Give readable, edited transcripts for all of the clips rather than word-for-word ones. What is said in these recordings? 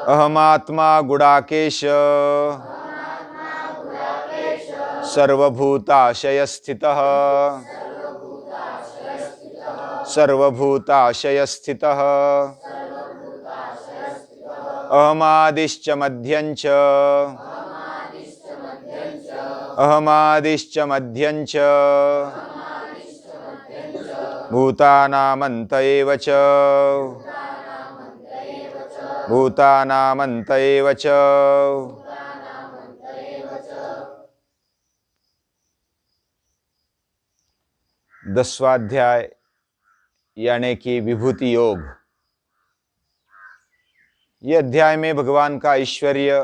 अहमात्मा गुडाकेश सर्वभूताशय स्थितः सर्वभूताशय स्थितः अहमादिश्च मध्यञ्च अहमादिश्च मध्यञ्च भूतानामन्त एव च भूतानामन्त एव च। 10वां अध्याय यानी कि विभूति योग। ये अध्याय में भगवान का ऐश्वर्य,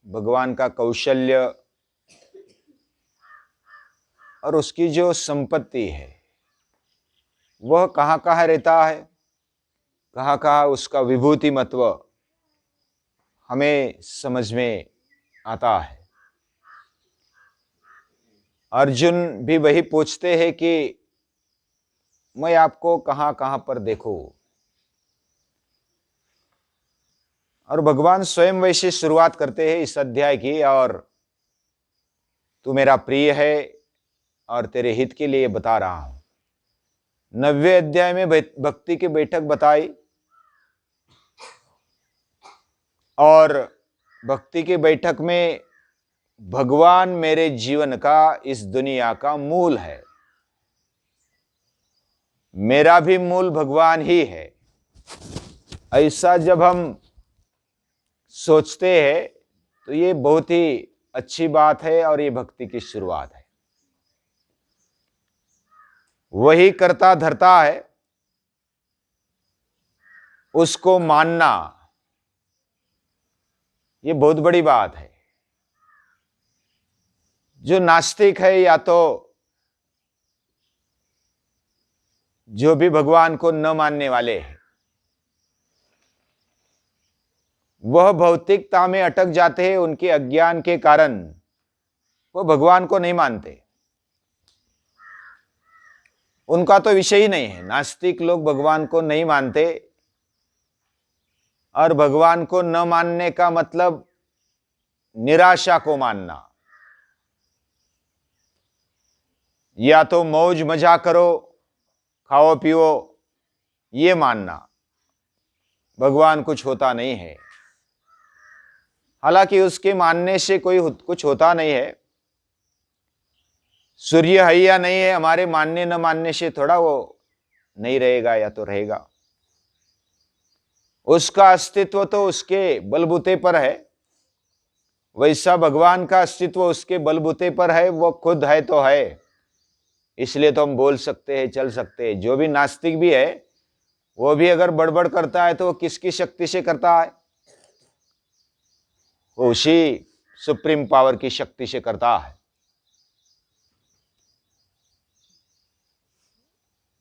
भगवान का कौशल्य और उसकी जो संपत्ति है वह कहाँ कहाँ रहता है, कहाँ कहाँ उसका विभूति महत्व हमें समझ में आता है। अर्जुन भी वही पूछते हैं कि मैं आपको कहाँ कहाँ पर देखूं, और भगवान स्वयं वैसे शुरुआत करते हैं इस अध्याय की। और तू मेरा प्रिय है और तेरे हित के लिए बता रहा हूं। 90वें अध्याय में भक्ति की बैठक बताई, और भक्ति की बैठक में भगवान मेरे जीवन का, इस दुनिया का मूल है। मेरा भी मूल भगवान ही है। ऐसा जब हम सोचते हैं तो ये बहुत ही अच्छी बात है और ये भक्ति की शुरुआत है। वही करता धरता है, उसको मानना ये बहुत बड़ी बात है। जो नास्तिक है या तो जो भी भगवान को न मानने वाले हैं, वह भौतिकता में अटक जाते हैं। उनके अज्ञान के कारण वो भगवान को नहीं मानते। उनका तो विषय ही नहीं है। नास्तिक लोग भगवान को नहीं मानते, और भगवान को न मानने का मतलब निराशा को मानना। या तो मौज मजा करो, खाओ पियो, ये मानना भगवान कुछ होता नहीं है। हालांकि उसके मानने से कोई कुछ होता नहीं है। सूर्य है या नहीं है, हमारे मानने न मानने से थोड़ा वो नहीं रहेगा या तो रहेगा। उसका अस्तित्व तो उसके बलबूते पर है। वैसा भगवान का अस्तित्व उसके बलबूते पर है। वो खुद है तो है, इसलिए तो हम बोल सकते हैं, चल सकते हैं। जो भी नास्तिक भी है, वो भी अगर बड़बड़ करता है तो वो किसकी शक्ति से करता है? वो उसी सुप्रीम पावर की शक्ति से करता है।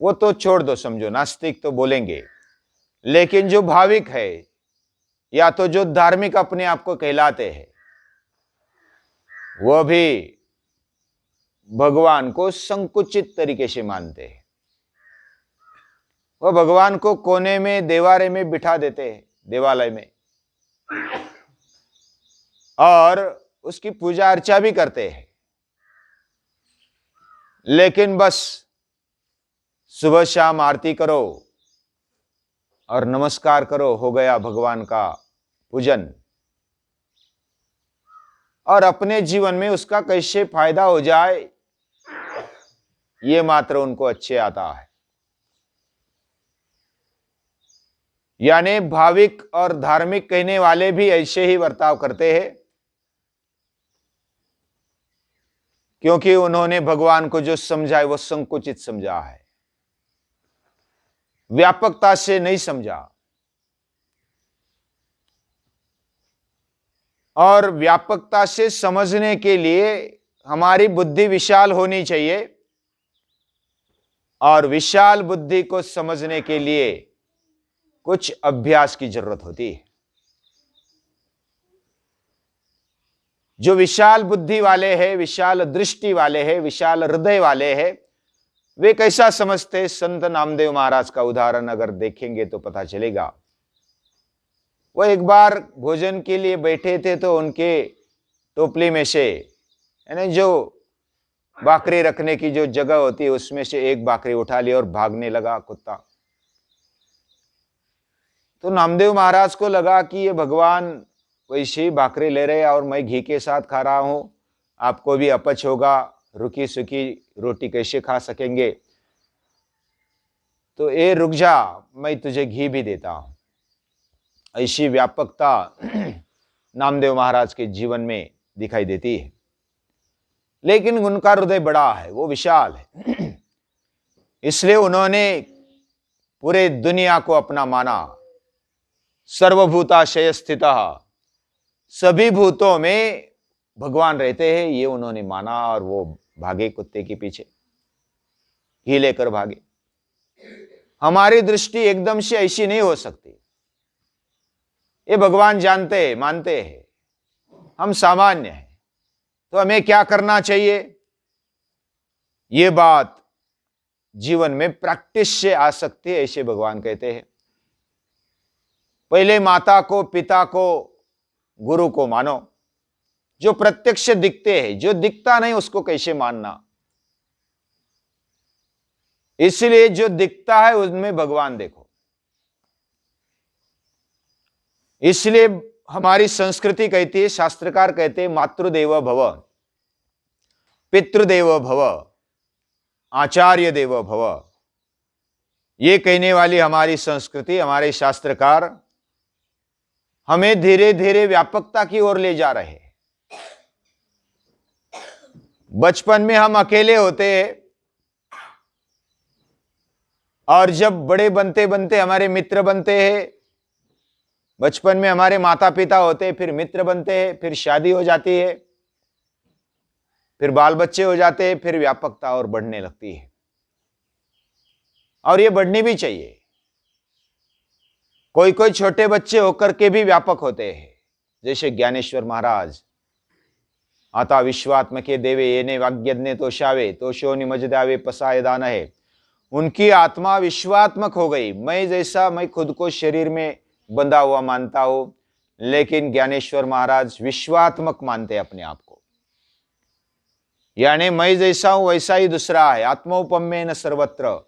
वो तो छोड़ दो, समझो नास्तिक तो बोलेंगे। लेकिन जो भाविक है या तो जो धार्मिक अपने आप को कहलाते हैं, वह भी भगवान को संकुचित तरीके से मानते हैं। वह भगवान को कोने में, देवारे में बिठा देते हैं, देवालय में, और उसकी पूजा अर्चा भी करते हैं। लेकिन बस सुबह शाम आरती करो और नमस्कार करो, हो गया भगवान का पूजन। और अपने जीवन में उसका कैसे फायदा हो जाए, ये मात्र उनको अच्छे आता है। यानी भाविक और धार्मिक कहने वाले भी ऐसे ही बर्ताव करते हैं, क्योंकि उन्होंने भगवान को जो समझा है वो संकुचित समझा है, व्यापकता से नहीं समझा। और व्यापकता से समझने के लिए हमारी बुद्धि विशाल होनी चाहिए, और विशाल बुद्धि को समझने के लिए कुछ अभ्यास की जरूरत होती है। जो विशाल बुद्धि वाले हैं, विशाल दृष्टि वाले हैं, विशाल हृदय वाले हैं, वे कैसा समझते? संत नामदेव महाराज का उदाहरण अगर देखेंगे तो पता चलेगा। वो एक बार भोजन के लिए बैठे थे तो उनके टोपली में से, यानी जो बाकरी रखने की जो जगह होती है उसमें से एक बाकरी उठा ली और भागने लगा कुत्ता। तो नामदेव महाराज को लगा कि ये भगवान वैसे ही भाकरी ले रहे हैं और मैं घी के साथ खा रहा हूं, आपको भी अपच होगा, रुकी सुखी रोटी कैसे खा सकेंगे, तो ए रुक जा, मैं तुझे घी भी देता हूं। ऐसी व्यापकता नामदेव महाराज के जीवन में दिखाई देती है। लेकिन उनका हृदय बड़ा है, वो विशाल है, इसलिए उन्होंने पूरे दुनिया को अपना माना। सर्वभूताशय स्थितः, सभी भूतों में भगवान रहते हैं, ये उन्होंने माना और वो भागे कुत्ते के पीछे, घी लेकर भागे। हमारी दृष्टि एकदम से ऐसी नहीं हो सकती, ये भगवान जानते हैं, मानते हैं, हम सामान्य हैं। तो हमें क्या करना चाहिए? ये बात जीवन में प्रैक्टिस से आ सकती है, ऐसे भगवान कहते हैं। पहले माता को, पिता को, गुरु को मानो, जो प्रत्यक्ष दिखते हैं, जो दिखता नहीं उसको कैसे मानना। इसलिए जो दिखता है उसमें भगवान देखो। इसलिए हमारी संस्कृति कहती है, शास्त्रकार कहते हैं, मातृदेवो भव, पितृदेवो भव, आचार्य देवो भव। ये कहने वाली हमारी संस्कृति, हमारे शास्त्रकार हमें धीरे धीरे व्यापकता की ओर ले जा रहे हैं। बचपन में हम अकेले होते हैं और जब बड़े बनते बनते हमारे मित्र बनते हैं। बचपन में हमारे माता पिता होते हैं, फिर मित्र बनते हैं, फिर शादी हो जाती है, फिर बाल बच्चे हो जाते हैं, फिर व्यापकता और बढ़ने लगती है। और ये बढ़नी भी चाहिए। कोई कोई छोटे बच्चे होकर के भी व्यापक होते हैं, जैसे ज्ञानेश्वर महाराज। आता विश्वात्मके देवे येने वाग्यज्ञे तोषावे, तोषो निमज दावे पसाय दान है। उनकी आत्मा विश्वात्मक हो गई। मैं जैसा, मैं खुद को शरीर में बंधा हुआ मानता हूं, लेकिन ज्ञानेश्वर महाराज विश्वात्मक मानते अपने आप को। यानी मैं जैसा हूं वैसा ही दूसरा है, आत्मोपम्येन सर्वत्र।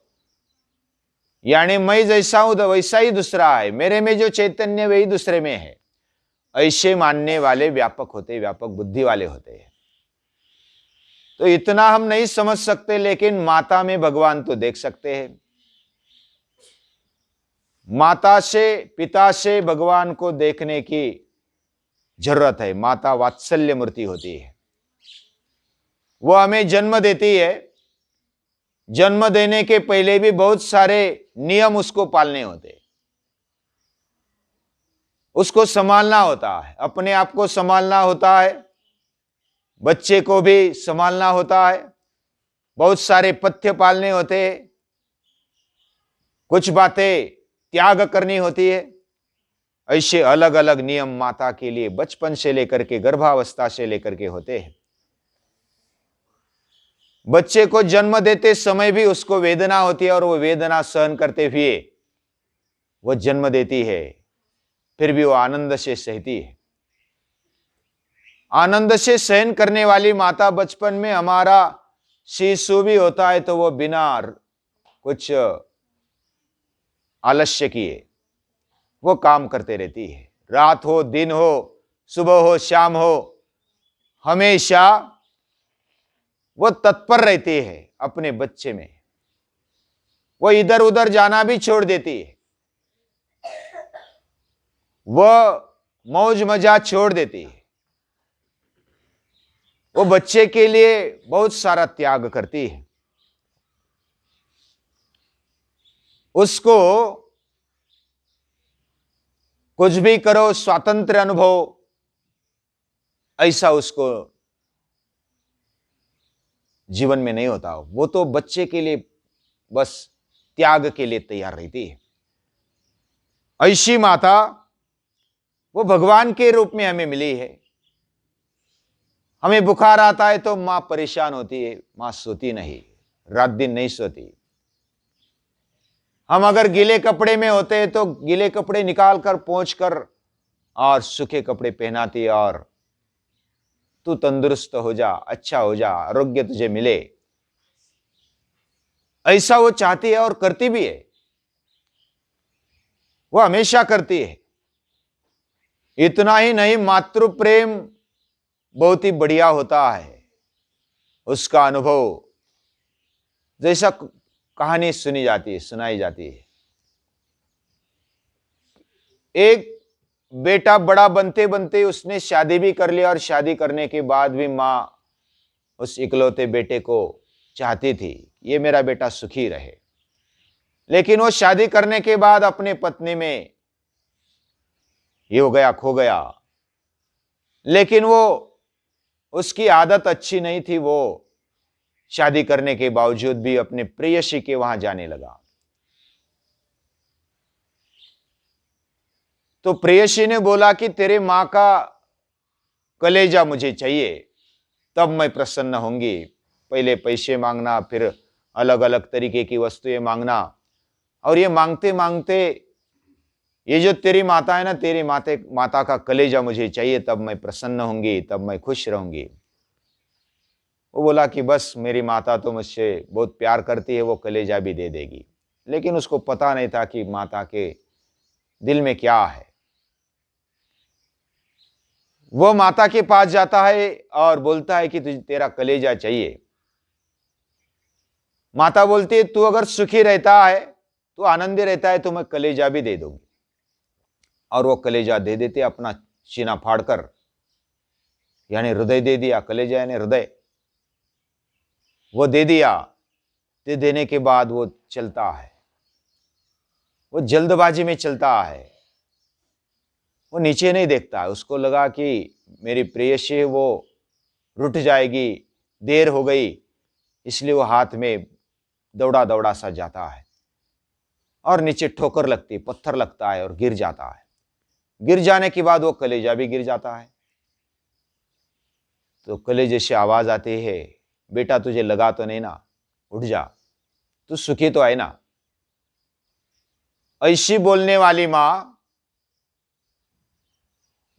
यानी मैं जैसा हूं वैसा ही दूसरा है, मेरे में जो चैतन्य वही दूसरे में है। ऐसे मानने वाले व्यापक होते, व्यापक बुद्धि वाले होते हैं। तो इतना हम नहीं समझ सकते, लेकिन माता में भगवान तो देख सकते हैं। माता से, पिता से भगवान को देखने की जरूरत है। माता वात्सल्य मूर्ति होती है, वो हमें जन्म देती है। जन्म देने के पहले भी बहुत सारे नियम उसको पालने होते हैं, उसको संभालना होता है, अपने आप को संभालना होता है, बच्चे को भी संभालना होता है, बहुत सारे पथ्य पालने होते हैं, कुछ बातें त्याग करनी होती है। ऐसे अलग अलग नियम माता के लिए बचपन से लेकर के, गर्भावस्था से लेकर के होते हैं। बच्चे को जन्म देते समय भी उसको वेदना होती है और वो वेदना सहन करते हुए वो जन्म देती है, फिर भी वो आनंद से सहती है। आनंद से सहन करने वाली माता बचपन में हमारा शिशु भी होता है तो वो बिना कुछ आलस्य किए वो काम करते रहती है। रात हो, दिन हो, सुबह हो, शाम हो, हमेशा वो तत्पर रहती है अपने बच्चे में। वो इधर उधर जाना भी छोड़ देती है, वह मौज मजा छोड़ देती है। वो बच्चे के लिए बहुत सारा त्याग करती है। उसको कुछ भी करो, स्वातंत्र अनुभव, ऐसा उसको जीवन में नहीं होता। वो तो बच्चे के लिए बस त्याग के लिए तैयार रहती है। ऐसी माता वो भगवान के रूप में हमें मिली है। हमें बुखार आता है तो मां परेशान होती है, मां सोती नहीं, रात दिन नहीं सोती। हम अगर गीले कपड़े में होते हैं तो गीले कपड़े निकाल कर, पोंछ कर और सूखे कपड़े पहनाती है और तू तंदुरुस्त हो जा, अच्छा हो जा, आरोग्य तुझे मिले, ऐसा वो चाहती है और करती भी है। वो हमेशा करती है। इतना ही नहीं, मातृ प्रेम बहुत ही बढ़िया होता है। उसका अनुभव जैसा कहानी सुनी जाती है, सुनाई जाती है। एक बेटा बड़ा बनते बनते उसने शादी भी कर लिया और शादी करने के बाद भी मां उस इकलौते बेटे को चाहती थी ये मेरा बेटा सुखी रहे। लेकिन वो शादी करने के बाद अपने पत्नी में ये हो गया, खो गया। लेकिन वो उसकी आदत अच्छी नहीं थी। वो शादी करने के बावजूद भी अपने प्रेयसी के वहां जाने लगा। तो प्रेयसी ने बोला कि तेरे मां का कलेजा मुझे चाहिए, तब मैं प्रसन्न होंगी। पहले पैसे मांगना, फिर अलग अलग तरीके की वस्तुएं मांगना, और ये मांगते मांगते ये जो तेरी माता है ना, तेरी माता का कलेजा मुझे चाहिए, तब मैं प्रसन्न होंगी, तब मैं खुश रहूंगी। वो बोला कि बस मेरी माता तो मुझसे बहुत प्यार करती है, वो कलेजा भी दे देगी। लेकिन उसको पता नहीं था कि माता के दिल में क्या है। वो माता के पास जाता है और बोलता है कि तुझे तेरा कलेजा चाहिए। माता बोलती है तू अगर सुखी रहता है, तू आनंदी रहता है, तो मैं कलेजा भी दे दूंगी। और वो कलेजा दे देते, अपना सीना फाड़कर, यानी हृदय दे दिया। कलेजा यानी हृदय, वो दे दिया। दे देने के बाद वो चलता है, वो जल्दबाजी में चलता है, वो नीचे नहीं देखता है। उसको लगा कि मेरी प्रेयसी वो रुठ जाएगी, देर हो गई, इसलिए वो हाथ में दौड़ा दौड़ा सा जाता है और नीचे ठोकर लगती, पत्थर लगता है और गिर जाता है। गिर जाने के बाद वो कलेजा भी गिर जाता है। तो कलेजे से आवाज आती है, बेटा तुझे लगा तो नहीं ना, उठ जा, तू सुखी तो है ना। ऐसी बोलने वाली मां,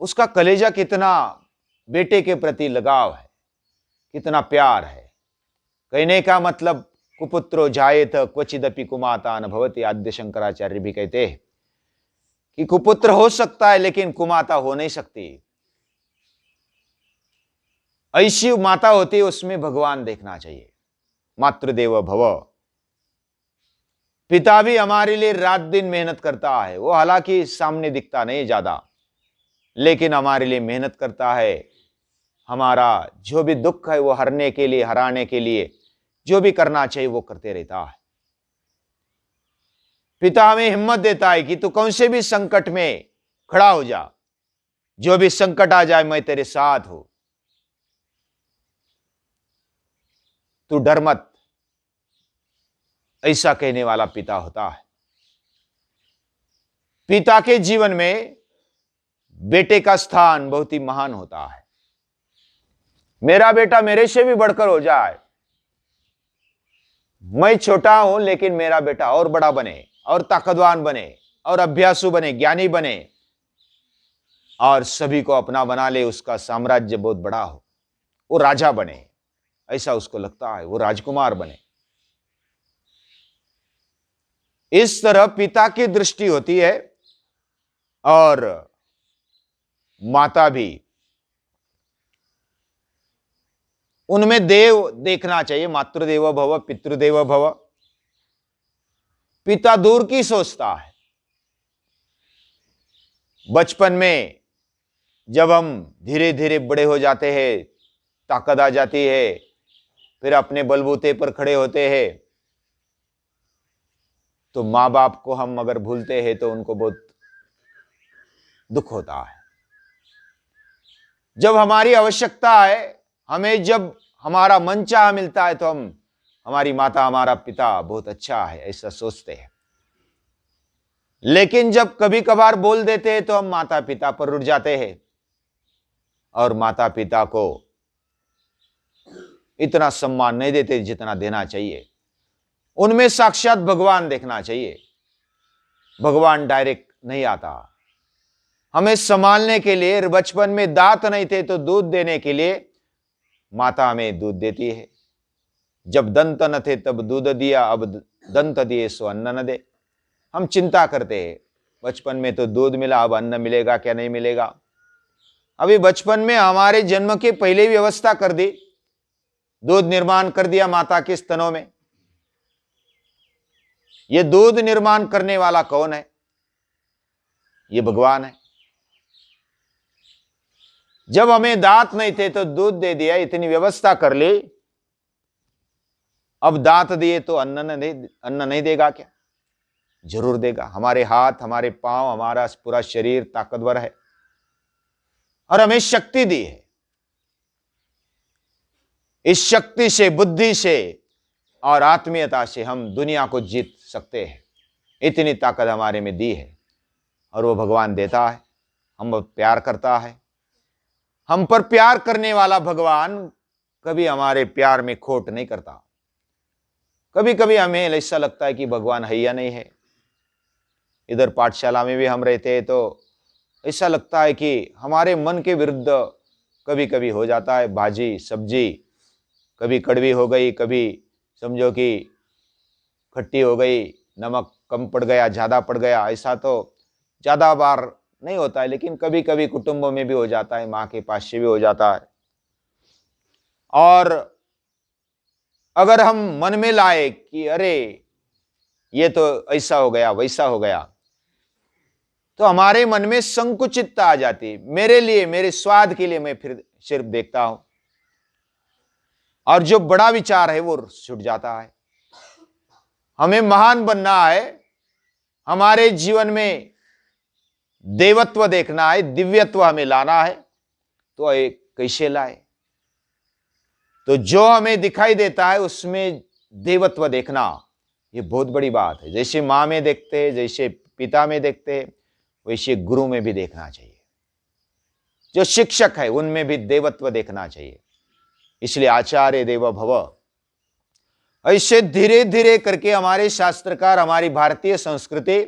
उसका कलेजा कितना बेटे के प्रति लगाव है, कितना प्यार है। कहने का मतलब कुपुत्रो जायेत क्वचिदपि कुमाता न भवति। आद्य शंकराचार्य भी कहते हैं कि कुपुत्र हो सकता है लेकिन कुमाता हो नहीं सकती। ऐसी माता होती है, उसमें भगवान देखना चाहिए। मातृदेवो भव। पिता भी हमारे लिए रात दिन मेहनत करता है। वो हालांकि सामने दिखता नहीं ज्यादा, लेकिन हमारे लिए मेहनत करता है। हमारा जो भी दुख है वो हरने के लिए, हराने के लिए जो भी करना चाहिए वो करते रहता है। पिता हमें हिम्मत देता है कि तू कौन से भी संकट में खड़ा हो जा, जो भी संकट आ जाए मैं तेरे साथ हूं, तू डर मत। ऐसा कहने वाला पिता होता है। पिता के जीवन में बेटे का स्थान बहुत ही महान होता है। मेरा बेटा मेरे से भी बढ़कर हो जाए, मैं छोटा हूं लेकिन मेरा बेटा और बड़ा बने, और ताकतवान बने, और अभ्यासु बने, ज्ञानी बने, और सभी को अपना बना ले, उसका साम्राज्य बहुत बड़ा हो, वो राजा बने। ऐसा उसको लगता है, वो राजकुमार बने। इस तरह पिता की दृष्टि होती है। और माता भी, उनमें देव देखना चाहिए। मातृदेवो भव पितृदेवो भव। पिता दूर की सोचता है। बचपन में जब हम धीरे धीरे बड़े हो जाते हैं, ताकत आ जाती है, फिर अपने बलबूते पर खड़े होते हैं, तो मां बाप को हम अगर भूलते हैं तो उनको बहुत दुख होता है। जब हमारी आवश्यकता है, हमें जब हमारा मन चाह मिलता है, तो हम हमारी माता, हमारा पिता बहुत अच्छा है ऐसा सोचते हैं। लेकिन जब कभी कभार बोल देते हैं तो हम माता पिता पर रुठ जाते हैं, और माता पिता को इतना सम्मान नहीं देते जितना देना चाहिए। उनमें साक्षात भगवान देखना चाहिए। भगवान डायरेक्ट नहीं आता, हमें संभालने के लिए, बचपन में दांत नहीं थे तो दूध देने के लिए माता हमें दूध देती है। जब दंत न थे तब दूध दिया, अब दंत दिए सो अन्न न दे। हम चिंता करते हैं, बचपन में तो दूध मिला, अब अन्न मिलेगा क्या नहीं मिलेगा। अभी बचपन में हमारे जन्म के पहले ही व्यवस्था कर दी, दूध निर्माण कर दिया माता के स्तनों में। ये दूध निर्माण करने वाला कौन है? ये भगवान है। जब हमें दांत नहीं थे तो दूध दे दिया, इतनी व्यवस्था कर ली, अब दांत दिए तो अन्न नहीं देगा क्या? जरूर देगा। हमारे हाथ, हमारे पांव, हमारा पूरा शरीर ताकतवर है और हमें शक्ति दी है। इस शक्ति से, बुद्धि से और आत्मीयता से हम दुनिया को जीत सकते हैं। इतनी ताकत हमारे में दी है और वो भगवान देता है। हम बहुत प्यार करता है। हम पर प्यार करने वाला भगवान कभी हमारे प्यार में खोट नहीं करता। कभी कभी हमें ऐसा लगता है कि भगवान है या नहीं है। इधर पाठशाला में भी हम रहते हैं तो ऐसा लगता है कि हमारे मन के विरुद्ध कभी कभी हो जाता है। भाजी सब्जी कभी कड़वी हो गई, कभी समझो कि खट्टी हो गई, नमक कम पड़ गया, ज़्यादा पड़ गया। ऐसा तो ज़्यादा बार नहीं होता है, लेकिन कभी कभी कुटुंबों में भी हो जाता है, माँ के पास से भी हो जाता है। और अगर हम मन में लाए कि अरे ये तो ऐसा हो गया, वैसा हो गया, तो हमारे मन में संकुचितता आ जाती है। मेरे लिए, मेरे स्वाद के लिए मैं फिर सिर्फ देखता हूं और जो बड़ा विचार है वो छूट जाता है। हमें महान बनना है, हमारे जीवन में देवत्व देखना है, दिव्यत्व हमें लाना है, तो एक कैसे लाए? तो जो हमें दिखाई देता है उसमें देवत्व देखना, ये बहुत बड़ी बात है। जैसे माँ में देखते हैं, जैसे पिता में देखते हैं, वैसे गुरु में भी देखना चाहिए। जो शिक्षक है उनमें भी देवत्व देखना चाहिए। इसलिए आचार्य देवो भव, ऐसे धीरे धीरे करके हमारे शास्त्रकार, हमारी भारतीय संस्कृति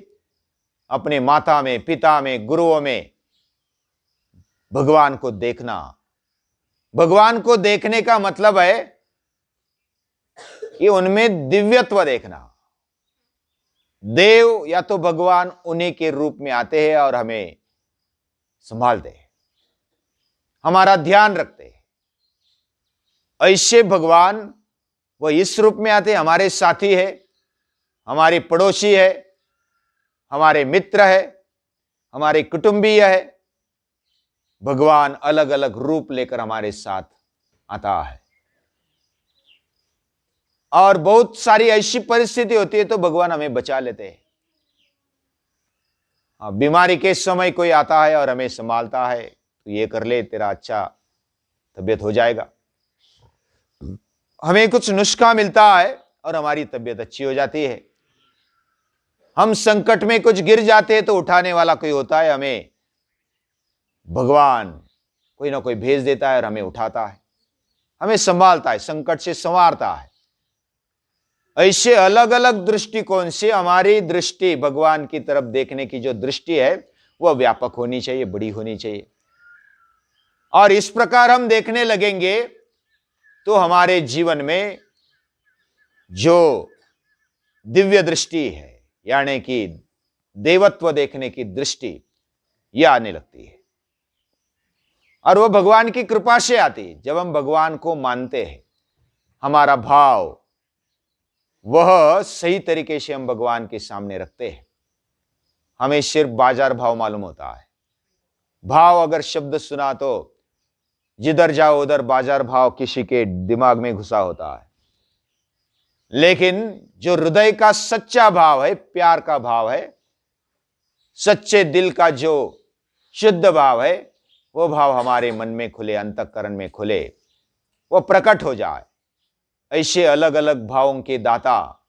अपने माता में, पिता में, गुरुओं में भगवान को देखना। भगवान को देखने का मतलब है कि उनमें दिव्यत्व देखना। देव या तो भगवान उन्हीं के रूप में आते हैं और हमें संभालते हैं, हमारा ध्यान रखते हैं। ऐसे भगवान वो इस रूप में आते हैं, हमारे साथी है, हमारे पड़ोसी है, हमारे मित्र है, हमारे कुटुंबीय है। भगवान अलग अलग रूप लेकर हमारे साथ आता है। और बहुत सारी ऐसी परिस्थिति होती है तो भगवान हमें बचा लेते हैं। बीमारी के समय कोई आता है और हमें संभालता है, तो ये कर ले, तेरा अच्छा तबीयत हो जाएगा। हमें कुछ नुस्खा मिलता है और हमारी तबीयत अच्छी हो जाती है। हम संकट में कुछ गिर जाते हैं तो उठाने वाला कोई होता है, हमें भगवान कोई ना कोई भेज देता है और हमें उठाता है, हमें संभालता है, संकट से संवारता है। ऐसे अलग अलग दृष्टिकोण से हमारी दृष्टि भगवान की तरफ देखने की जो दृष्टि है वह व्यापक होनी चाहिए, बड़ी होनी चाहिए। और इस प्रकार हम देखने लगेंगे तो हमारे जीवन में जो दिव्य दृष्टि है, यानी कि देवत्व देखने की दृष्टि, यह आने लगती है। और वह भगवान की कृपा से आती है। जब हम भगवान को मानते हैं, हमारा भाव वह सही तरीके से हम भगवान के सामने रखते हैं। हमें सिर्फ बाजार भाव मालूम होता है। भाव अगर शब्द सुना तो जिधर जाओ उधर बाजार भाव किसी के दिमाग में घुसा होता है। लेकिन जो हृदय का सच्चा भाव है, प्यार का भाव है, सच्चे दिल का जो शुद्ध भाव है, वो भाव हमारे मन में खुले, अंतःकरण में खुले, वो प्रकट हो जाए। ऐसे अलग अलग भावों के दाता,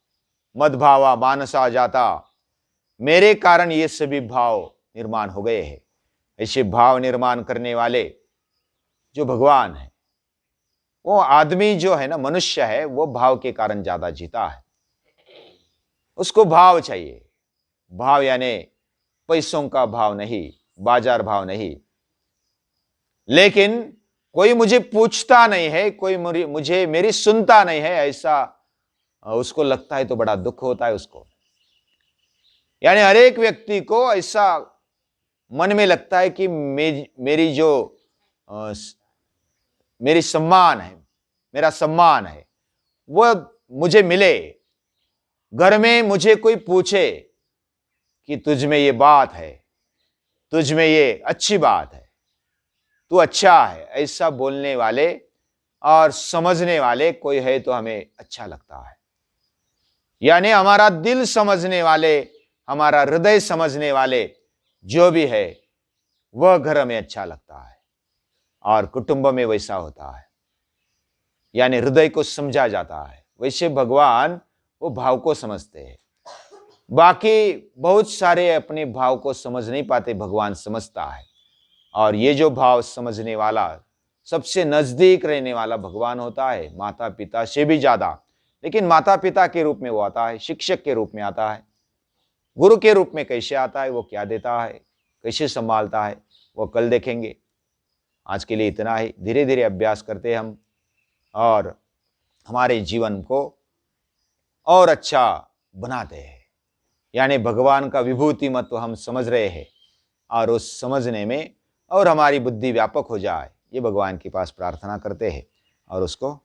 मदभावा मानसा जाता, मेरे कारण ये सभी भाव निर्माण हो गए हैं। ऐसे भाव निर्माण करने वाले जो भगवान है, वो आदमी जो है ना, मनुष्य है, वो भाव के कारण ज्यादा जीता है। उसको भाव चाहिए। भाव यानी पैसों का भाव नहीं, बाजार भाव नहीं। लेकिन कोई मुझे पूछता नहीं है, कोई मुझे मेरी सुनता नहीं है, ऐसा उसको लगता है तो बड़ा दुख होता है उसको। यानी हर एक व्यक्ति को ऐसा मन में लगता है कि मेरी जो मेरी सम्मान है, मेरा सम्मान है, वह मुझे मिले। घर में मुझे कोई पूछे कि तुझ में ये बात है, तुझ में ये अच्छी बात है, तू अच्छा है, ऐसा बोलने वाले और समझने वाले कोई है तो हमें अच्छा लगता है। यानी हमारा दिल समझने वाले, हमारा हृदय समझने वाले जो भी है वह घर में अच्छा लगता है। और कुटुंब में वैसा होता है, यानी हृदय को समझा जाता है। वैसे भगवान वो भाव को समझते हैं। बाकी बहुत सारे अपने भाव को समझ नहीं पाते, भगवान समझता है। और ये जो भाव समझने वाला, सबसे नजदीक रहने वाला भगवान होता है, माता पिता से भी ज्यादा। लेकिन माता पिता के रूप में वो आता है, शिक्षक के रूप में आता है, गुरु के रूप में कैसे आता है, वो क्या देता है, कैसे संभालता है, वो कल देखेंगे। आज के लिए इतना ही। धीरे धीरे अभ्यास करते हम और हमारे जीवन को और अच्छा बनाते हैं। यानी भगवान का विभूति महत्व हम समझ रहे हैं और उस समझने में और हमारी बुद्धि व्यापक हो जाए, ये भगवान के पास प्रार्थना करते हैं और उसको